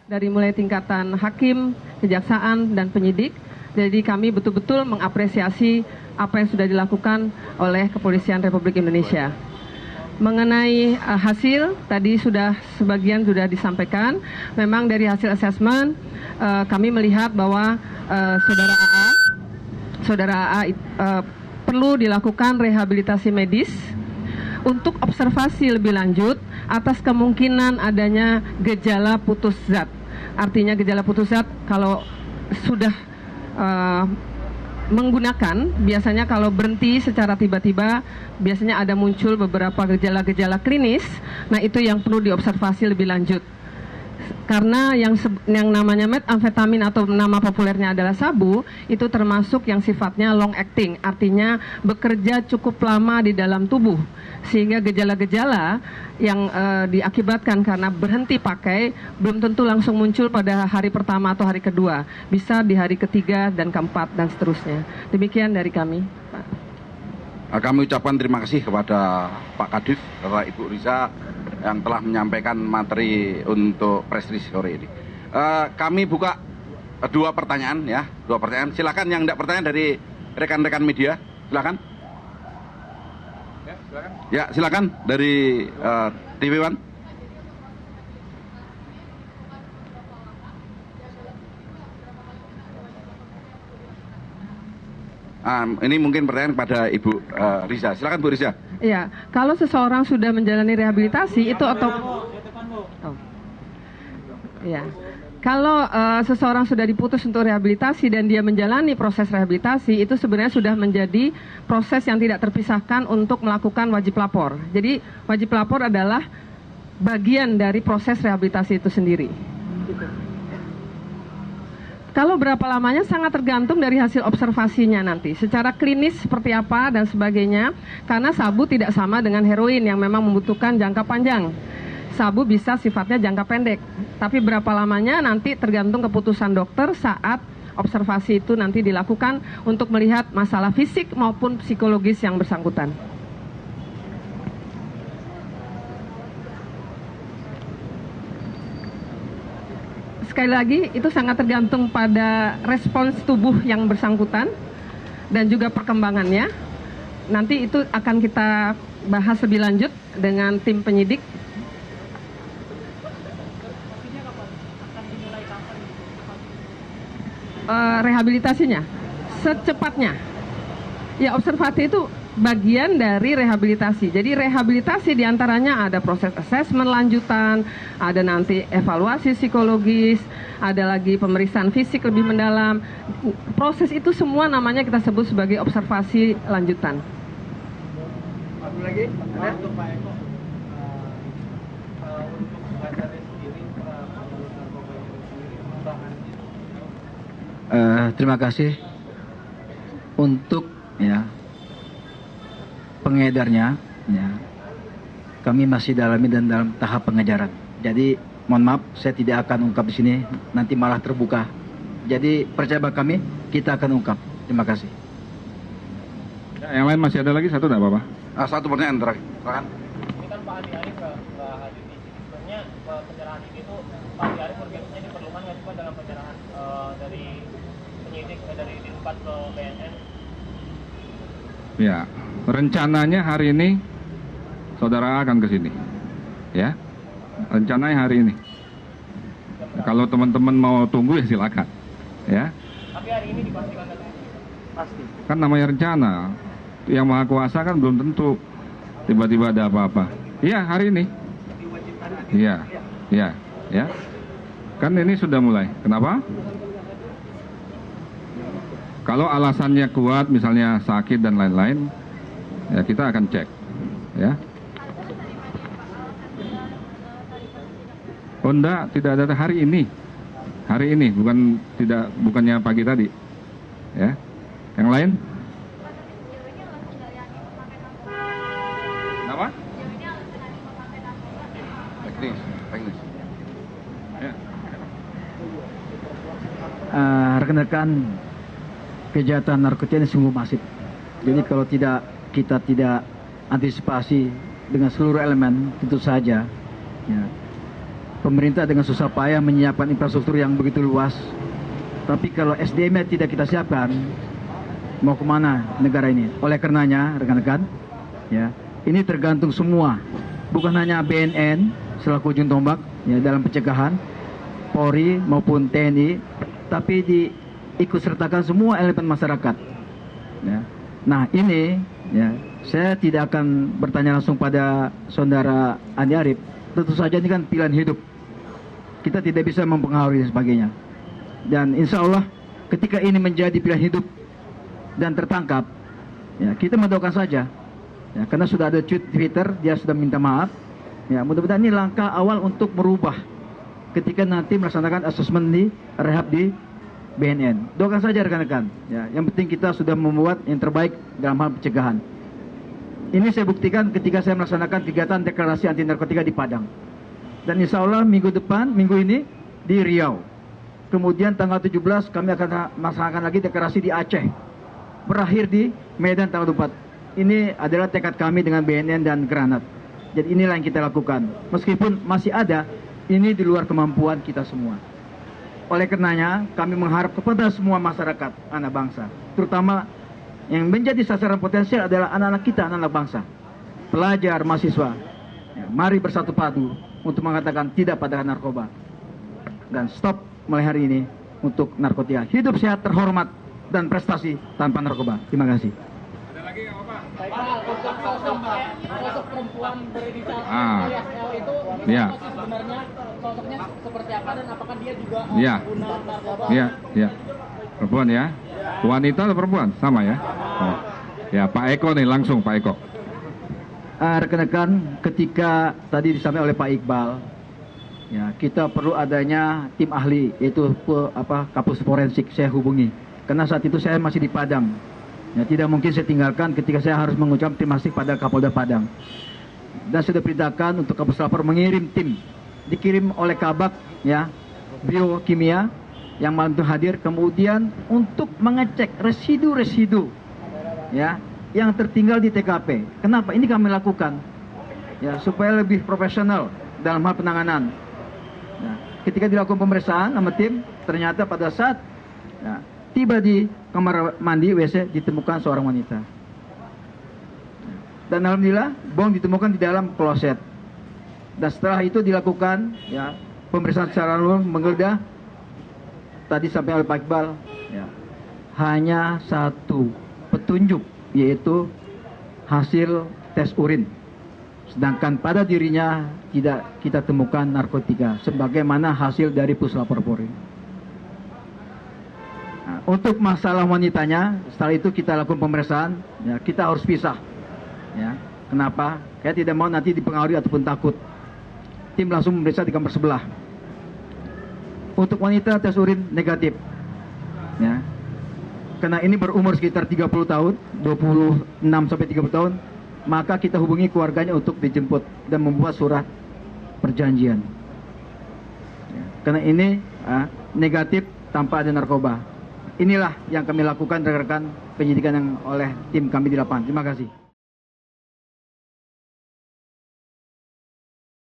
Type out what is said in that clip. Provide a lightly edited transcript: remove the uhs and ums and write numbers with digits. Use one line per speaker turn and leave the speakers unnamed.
dari mulai tingkatan hakim, kejaksaan, dan penyidik. Jadi kami betul-betul mengapresiasi apa yang sudah dilakukan oleh Kepolisian Republik Indonesia. Mengenai hasil, tadi sebagian sudah disampaikan. Memang dari hasil asesmen, kami melihat bahwa saudara AA perlu dilakukan rehabilitasi medis untuk observasi lebih lanjut atas kemungkinan adanya gejala putus zat. Artinya gejala putus zat kalau sudah menggunakan, biasanya kalau berhenti secara tiba-tiba, biasanya ada muncul beberapa gejala-gejala klinis. Nah, itu yang perlu diobservasi lebih lanjut. Karena yang namanya metamfetamin atau nama populernya adalah sabu, itu termasuk yang sifatnya long acting, artinya bekerja cukup lama di dalam tubuh, sehingga gejala-gejala yang diakibatkan karena berhenti pakai belum tentu langsung muncul pada hari pertama atau hari kedua, bisa di hari ketiga dan keempat dan seterusnya. Demikian dari kami, Pak.
Kami ucapkan terima kasih kepada Pak Kadif, Bapak Ibu Riza, yang telah menyampaikan materi untuk press release sore ini. Kami buka dua pertanyaan. Silakan yang tidak pertanyaan dari rekan-rekan media, silakan. Ya, silakan dari TV One. Ini mungkin pertanyaan kepada Ibu Riza. Silakan Bu Riza.
Iya, kalau seseorang sudah menjalani rehabilitasi itu kalau seseorang sudah diputus untuk rehabilitasi dan dia menjalani proses rehabilitasi, itu sebenarnya sudah menjadi proses yang tidak terpisahkan untuk melakukan wajib lapor. Jadi wajib lapor adalah bagian dari proses rehabilitasi itu sendiri. Kalau berapa lamanya sangat tergantung dari hasil observasinya nanti. Secara klinis seperti apa dan sebagainya. Karena sabu tidak sama dengan heroin yang memang membutuhkan jangka panjang. Sabu bisa sifatnya jangka pendek. Tapi berapa lamanya nanti tergantung keputusan dokter saat observasi itu nanti dilakukan untuk melihat masalah fisik maupun psikologis yang bersangkutan. Sekali lagi, itu sangat tergantung pada respons tubuh yang bersangkutan dan juga perkembangannya. Nanti itu akan kita bahas lebih lanjut dengan tim penyidik. Rehabilitasinya secepatnya. Ya, observasi itu bagian dari rehabilitasi. Jadi rehabilitasi diantaranya ada proses asesmen lanjutan, ada nanti evaluasi psikologis, ada lagi pemeriksaan fisik lebih mendalam. Proses itu semua namanya kita sebut sebagai observasi lanjutan.
Satu lagi, untuk Pak Eko, untuk pengacaranya sendiri, menurut narkoba itu sendiri,
terima kasih untuk pengedarnya, kami masih dalami dan dalam tahap pengejaran. Jadi mohon maaf, saya tidak akan ungkap di sini, nanti malah terbuka. Jadi percaya kami, kita akan ungkap. Terima kasih.
Ya, yang lain masih ada lagi satu, tidak apa-apa.
Satu pertanyaan terakhir. Silakan.
Ini kan Pak Andi Arief nggak hadir di sini. Sebenarnya penyerahan ini tuh Pak Andi Arief urgensinya diperlukan nggak sih Pak dalam penyerahan dari penyidik dari Dinpas ke BNN?
Ya, rencananya hari ini saudara akan ke sini. Ya, rencananya hari ini. Kalau teman-teman mau tunggu ya silakan. Ya.
Tapi hari ini dipastikan datang? Pasti.
Kan namanya rencana. Yang maha kuasa kan belum tentu tiba-tiba ada apa-apa. Iya, hari ini. Iya, iya, ya. Kan ini sudah mulai. Kenapa? Kalau alasannya kuat, misalnya sakit dan lain-lain, ya kita akan cek, ya. Oh enggak, tidak ada hari ini, bukannya pagi tadi, ya. Yang lain? Kenapa?
Teknis.
Ya.
Rekan-rekan, kejahatan narkotika ini sungguh masif. Jadi kalau kita tidak antisipasi dengan seluruh elemen, tentu saja pemerintah dengan susah payah menyiapkan infrastruktur yang begitu luas. Tapi kalau SDM-nya tidak kita siapkan, mau kemana negara ini? Oleh karenanya, rekan-rekan, ya, ini tergantung semua, bukan hanya BNN selaku ujung tombak ya dalam pencegahan, Polri maupun TNI, tapi diikut sertakan semua elemen masyarakat. Ya. Nah ini, ya, saya tidak akan bertanya langsung pada saudara Andi Arief. Tentu saja ini kan pilihan hidup. Kita tidak bisa mempengaruhi dan sebagainya. Dan insya Allah ketika ini menjadi pilihan hidup dan tertangkap, ya, kita mendoakan saja. Ya, karena sudah ada tweet Twitter, dia sudah minta maaf. Ya, mudah-mudahan ini langkah awal untuk merubah ketika nanti melaksanakan asesmen di rehab di BNN. Doakan saja rekan-rekan. Ya, yang penting kita sudah membuat yang terbaik dalam hal pencegahan. Ini saya buktikan ketika saya melaksanakan kegiatan deklarasi anti narkotika di Padang. Dan insya Allah minggu depan, minggu ini di Riau. Kemudian tanggal 17 kami akan melaksanakan lagi deklarasi di Aceh. Berakhir di Medan tanggal 24. Ini adalah tekad kami dengan BNN dan Granat. Jadi inilah yang kita lakukan. Meskipun masih ada, ini di luar kemampuan kita semua. Oleh karenanya, kami mengharap kepada semua masyarakat, anak bangsa, terutama yang menjadi sasaran potensial adalah anak-anak kita, anak-anak bangsa, pelajar, mahasiswa. Ya, mari bersatu padu untuk mengatakan tidak pada narkoba dan stop mulai hari ini untuk narkotika. Hidup sehat, terhormat, dan prestasi tanpa narkoba. Terima kasih.
Baik, Pak, untuk sosok perempuan berinisial alias L itu
Ya.
apa sih sebenarnya sosoknya seperti apa dan apakah dia juga
Ya.
pengguna narkoba?
Iya, iya. Perempuan ya? Wanita atau perempuan? Sama ya? Oh. Ya, Pak Eko nih langsung, Pak Eko.
Rekan-rekan, ketika tadi disampaikan oleh Pak Iqbal, ya, kita perlu adanya tim ahli, yaitu Kapus Forensik. Saya hubungi karena saat itu saya masih di Padang. Ya, tidak mungkin saya tinggalkan ketika saya harus mengucap terima kasih pada Kapolda Padang. Dan sudah perintahkan untuk Kapus Lapor mengirim tim, dikirim oleh Kabak, ya, biokimia yang mampu hadir, kemudian untuk mengecek residu-residu, ya, yang tertinggal di TKP. Kenapa? Ini kami lakukan, ya, supaya lebih profesional dalam hal penanganan. Ya, ketika dilakukan pemeriksaan sama tim, ternyata pada saat, ya, tiba di kamar mandi WC ditemukan seorang wanita. Dan alhamdulillah bom ditemukan di dalam kloset. Dan setelah itu dilakukan, ya, pemeriksaan secara umum menggeledah. Tadi sampai oleh Pak Iqbal, ya, hanya satu petunjuk, yaitu hasil tes urin. Sedangkan pada dirinya tidak kita temukan narkotika, sebagaimana hasil dari Puslapor Polri. Nah, untuk masalah wanitanya, setelah itu kita lakukan pemeriksaan, ya, kita harus pisah. Ya, kenapa? Saya tidak mau nanti dipengaruhi ataupun takut. Tim langsung memeriksa di kamar sebelah. Untuk wanita tes urin negatif. Ya. Karena ini berumur sekitar 30 tahun, 26 sampai 30 tahun, maka kita hubungi keluarganya untuk dijemput dan membuat surat perjanjian. Ya. Karena ini negatif tanpa ada narkoba. Inilah yang kami lakukan rekan-rekan penyidikan yang oleh tim kami di lapangan. Terima kasih.